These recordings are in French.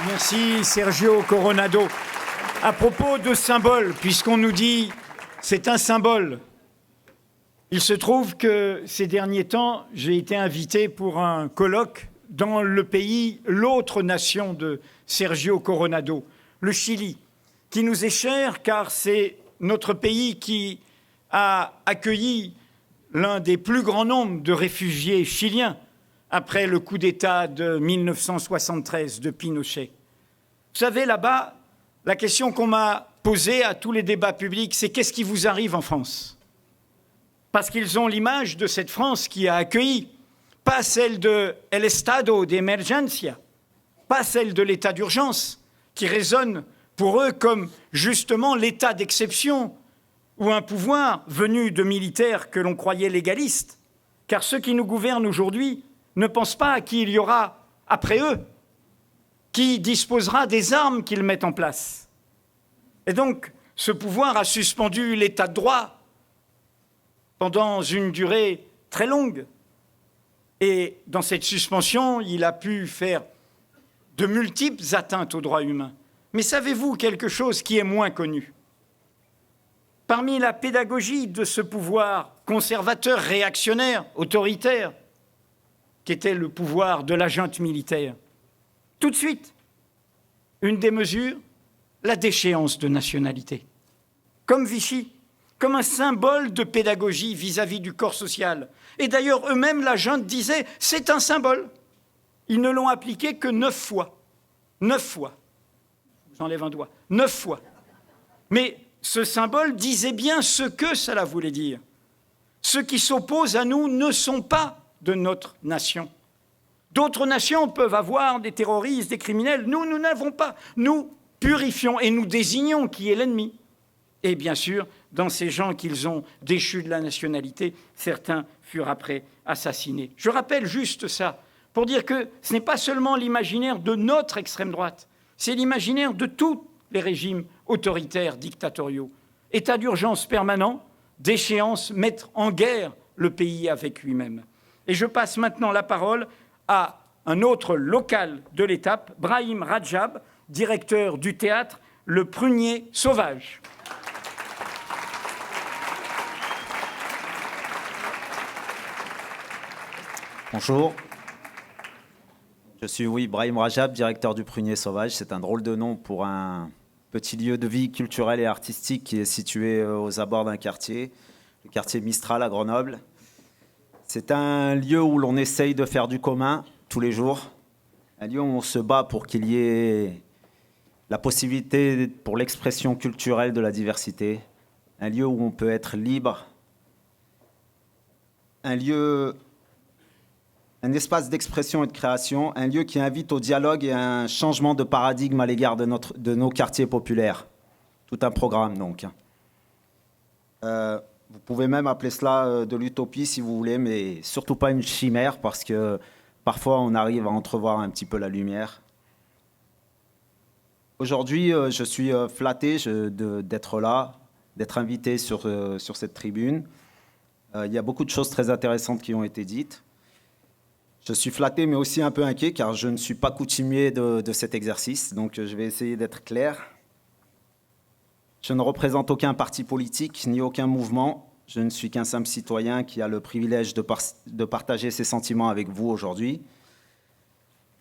Merci Sergio Coronado. À propos de symboles, puisqu'on nous dit c'est un symbole, il se trouve que ces derniers temps, j'ai été invité pour un colloque dans le pays, l'autre nation de Sergio Coronado, le Chili, qui nous est cher car c'est notre pays qui a accueilli l'un des plus grands nombres de réfugiés chiliens après le coup d'État de 1973 de Pinochet. Vous savez, là-bas, la question qu'on m'a posée à tous les débats publics, c'est qu'est-ce qui vous arrive en France? Parce qu'ils ont l'image de cette France qui a accueilli, pas celle de El Estado de Emergencia, pas celle de l'état d'urgence, qui résonne pour eux comme justement l'état d'exception ou un pouvoir venu de militaires que l'on croyait légalistes, car ceux qui nous gouvernent aujourd'hui ne pensent pas à qui il y aura après eux, qui disposera des armes qu'ils mettent en place. Et donc, ce pouvoir a suspendu l'état de droit pendant une durée très longue. Et dans cette suspension, il a pu faire de multiples atteintes aux droits humains. Mais savez-vous quelque chose qui est moins connu? Parmi la pédagogie de ce pouvoir conservateur, réactionnaire, autoritaire, qu'était le pouvoir de la junte militaire, tout de suite, une des mesures, la déchéance de nationalité. Comme Vichy, comme un symbole de pédagogie vis-à-vis du corps social. Et d'ailleurs, eux-mêmes, la junte disait, c'est un symbole. Ils ne l'ont appliqué que 9 fois. 9 fois. J'enlève un doigt. 9 fois. Mais ce symbole disait bien ce que cela voulait dire. Ceux qui s'opposent à nous ne sont pas de notre nation. D'autres nations peuvent avoir des terroristes, des criminels. Nous n'avons pas. Nous purifions et nous désignons qui est l'ennemi. Et bien sûr, dans ces gens qu'ils ont déchus de la nationalité, certains furent après assassinés. Je rappelle juste ça, pour dire que ce n'est pas seulement l'imaginaire de notre extrême droite, c'est l'imaginaire de tous les régimes autoritaires, dictatoriaux. État d'urgence permanent, déchéance, mettre en guerre le pays avec lui-même. Et je passe maintenant la parole à un autre local de l'étape, Brahim Rajab, directeur du théâtre Le Prunier Sauvage. Bonjour, je suis Brahim Rajab, directeur du Prunier Sauvage. C'est un drôle de nom pour un petit lieu de vie culturelle et artistique qui est situé aux abords d'un quartier, le quartier Mistral à Grenoble. C'est un lieu où l'on essaye de faire du commun tous les jours, un lieu où on se bat pour qu'il y ait la possibilité pour l'expression culturelle de la diversité, un lieu où on peut être libre, un espace d'expression et de création, un lieu qui invite au dialogue et à un changement de paradigme à l'égard de nos quartiers populaires. Tout un programme, donc. Vous pouvez même appeler cela de l'utopie si vous voulez, mais surtout pas une chimère, parce que parfois on arrive à entrevoir un petit peu la lumière. Aujourd'hui, je suis flatté d'être là, d'être invité sur cette tribune. Il y a beaucoup de choses très intéressantes qui ont été dites. Je suis flatté, mais aussi un peu inquiet, car je ne suis pas coutumier de cet exercice, donc je vais essayer d'être clair. Je ne représente aucun parti politique, ni aucun mouvement. Je ne suis qu'un simple citoyen qui a le privilège de partager ses sentiments avec vous aujourd'hui.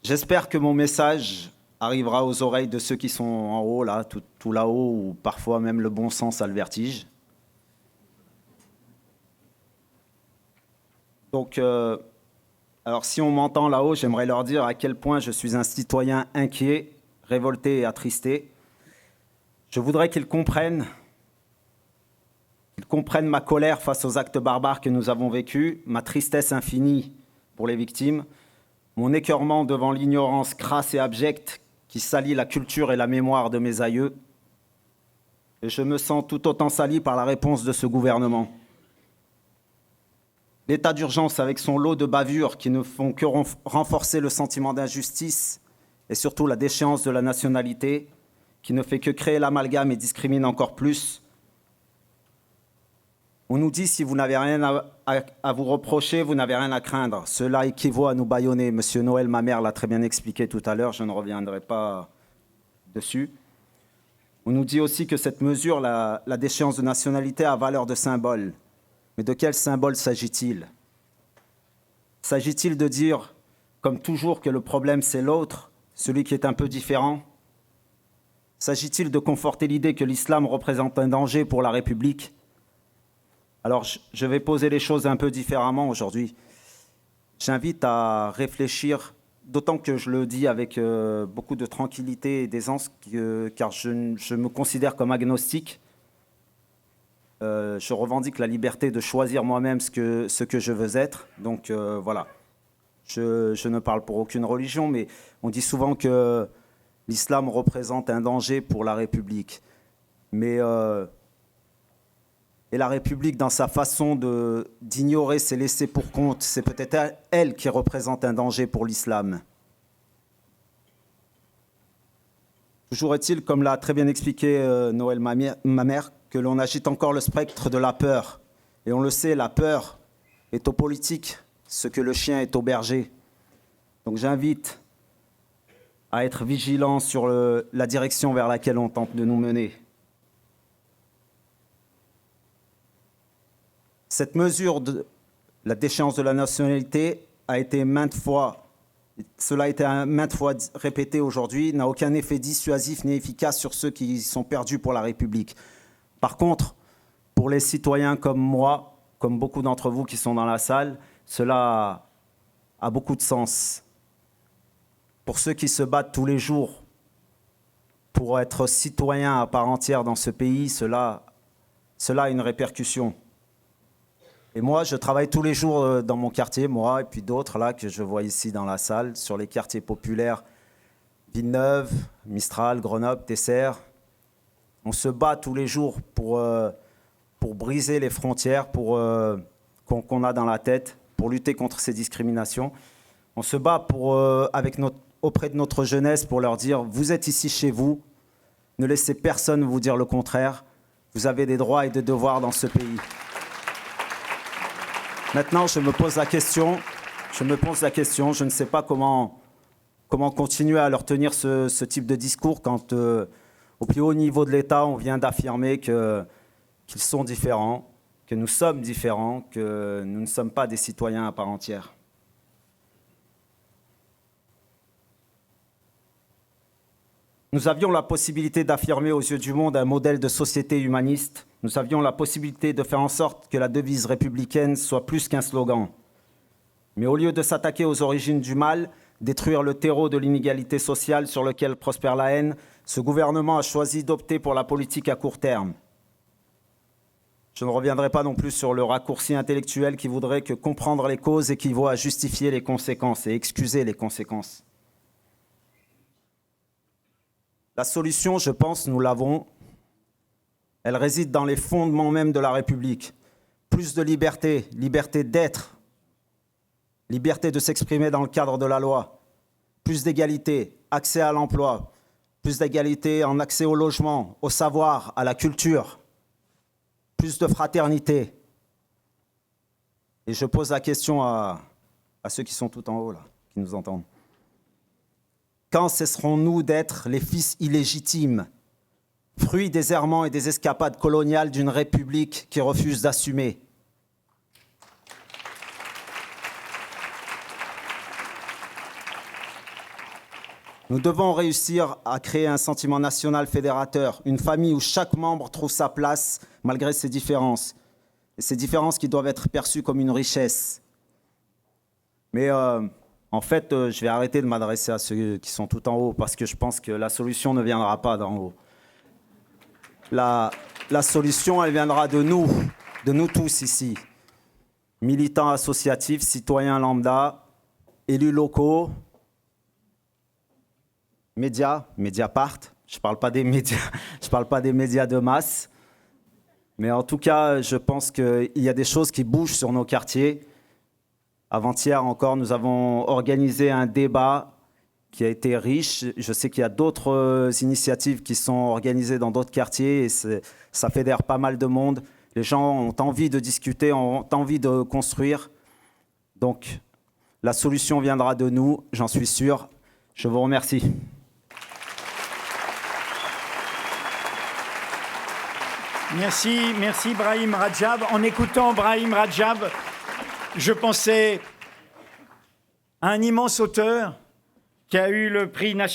J'espère que mon message arrivera aux oreilles de ceux qui sont en haut, là, tout là-haut, où parfois même le bon sens a le vertige. Donc, alors si on m'entend là-haut, j'aimerais leur dire à quel point je suis un citoyen inquiet, révolté et attristé. Je voudrais qu'ils comprennent ma colère face aux actes barbares que nous avons vécus, ma tristesse infinie pour les victimes, mon écœurement devant l'ignorance crasse et abjecte qui salit la culture et la mémoire de mes aïeux. Et je me sens tout autant sali par la réponse de ce gouvernement. L'état d'urgence avec son lot de bavures qui ne font que renforcer le sentiment d'injustice et surtout la déchéance de la nationalité, qui ne fait que créer l'amalgame et discrimine encore plus. On nous dit si vous n'avez rien à vous reprocher, vous n'avez rien à craindre. Cela équivaut à nous bâillonner. Monsieur Noël, ma mère, l'a très bien expliqué tout à l'heure, je ne reviendrai pas dessus. On nous dit aussi que cette mesure, la déchéance de nationalité, a valeur de symbole. Mais de quel symbole s'agit-il? S'agit-il de dire, comme toujours, que le problème c'est l'autre, celui qui est un peu différent? S'agit-il de conforter l'idée que l'islam représente un danger pour la République? Alors, je vais poser les choses un peu différemment aujourd'hui. J'invite à réfléchir, d'autant que je le dis avec beaucoup de tranquillité et d'aisance, car je me considère comme agnostique. Je revendique la liberté de choisir moi-même ce que je veux être. Donc voilà, je ne parle pour aucune religion, mais on dit souvent que l'islam représente un danger pour la République. Et la République, dans sa façon d'ignorer ses laissés pour compte, c'est peut-être elle qui représente un danger pour l'islam. Toujours est-il, comme l'a très bien expliqué Noël Mamère, que l'on agite encore le spectre de la peur. Et on le sait, la peur est aux politiques ce que le chien est au berger. Donc j'invite à être vigilant sur la direction vers laquelle on tente de nous mener. Cette mesure de la déchéance de la nationalité a été maintes fois répété aujourd'hui, n'a aucun effet dissuasif ni efficace sur ceux qui sont perdus pour la République. Par contre, pour les citoyens comme moi, comme beaucoup d'entre vous qui sont dans la salle, cela a beaucoup de sens. Pour ceux qui se battent tous les jours pour être citoyens à part entière dans ce pays, cela a une répercussion. Et moi, je travaille tous les jours dans mon quartier, moi et puis d'autres là que je vois ici dans la salle, sur les quartiers populaires, Villeneuve, Mistral, Grenoble, Tessères. On se bat tous les jours pour briser les frontières qu'on a dans la tête, pour lutter contre ces discriminations. On se bat auprès de notre jeunesse pour leur dire « Vous êtes ici chez vous, ne laissez personne vous dire le contraire, vous avez des droits et des devoirs dans ce pays. » Maintenant, je me pose la question, je ne sais pas comment continuer à leur tenir ce type de discours quand, au plus haut niveau de l'État, on vient d'affirmer qu'ils sont différents, que nous sommes différents, que nous ne sommes pas des citoyens à part entière. Nous avions la possibilité d'affirmer aux yeux du monde un modèle de société humaniste. Nous avions la possibilité de faire en sorte que la devise républicaine soit plus qu'un slogan. Mais au lieu de s'attaquer aux origines du mal, détruire le terreau de l'inégalité sociale sur lequel prospère la haine, ce gouvernement a choisi d'opter pour la politique à court terme. Je ne reviendrai pas non plus sur le raccourci intellectuel qui voudrait que comprendre les causes équivaut à justifier les conséquences et excuser les conséquences. La solution, je pense, nous l'avons. Elle réside dans les fondements même de la République. Plus de liberté, liberté d'être, liberté de s'exprimer dans le cadre de la loi. Plus d'égalité, accès à l'emploi, plus d'égalité en accès au logement, au savoir, à la culture. Plus de fraternité. Et je pose la question à ceux qui sont tout en haut, là, qui nous entendent. Quand cesserons-nous d'être les fils illégitimes, fruits des errements et des escapades coloniales d'une République qui refuse d'assumer? Nous devons réussir à créer un sentiment national fédérateur, une famille où chaque membre trouve sa place malgré ses différences. Et ces différences qui doivent être perçues comme une richesse. Mais en fait, je vais arrêter de m'adresser à ceux qui sont tout en haut parce que je pense que la solution ne viendra pas d'en haut. La solution, elle viendra de nous tous ici. Militants associatifs, citoyens lambda, élus locaux, médias, Mediapart, je ne parle pas des médias de masse, mais en tout cas, je pense qu'il y a des choses qui bougent sur nos quartiers. Avant-hier encore, nous avons organisé un débat qui a été riche. Je sais qu'il y a d'autres initiatives qui sont organisées dans d'autres quartiers et ça fédère pas mal de monde. Les gens ont envie de discuter, ont envie de construire. Donc, la solution viendra de nous, j'en suis sûr. Je vous remercie. Merci Brahim Rajab. En écoutant Brahim Rajab, je pensais à un immense auteur qui a eu le prix national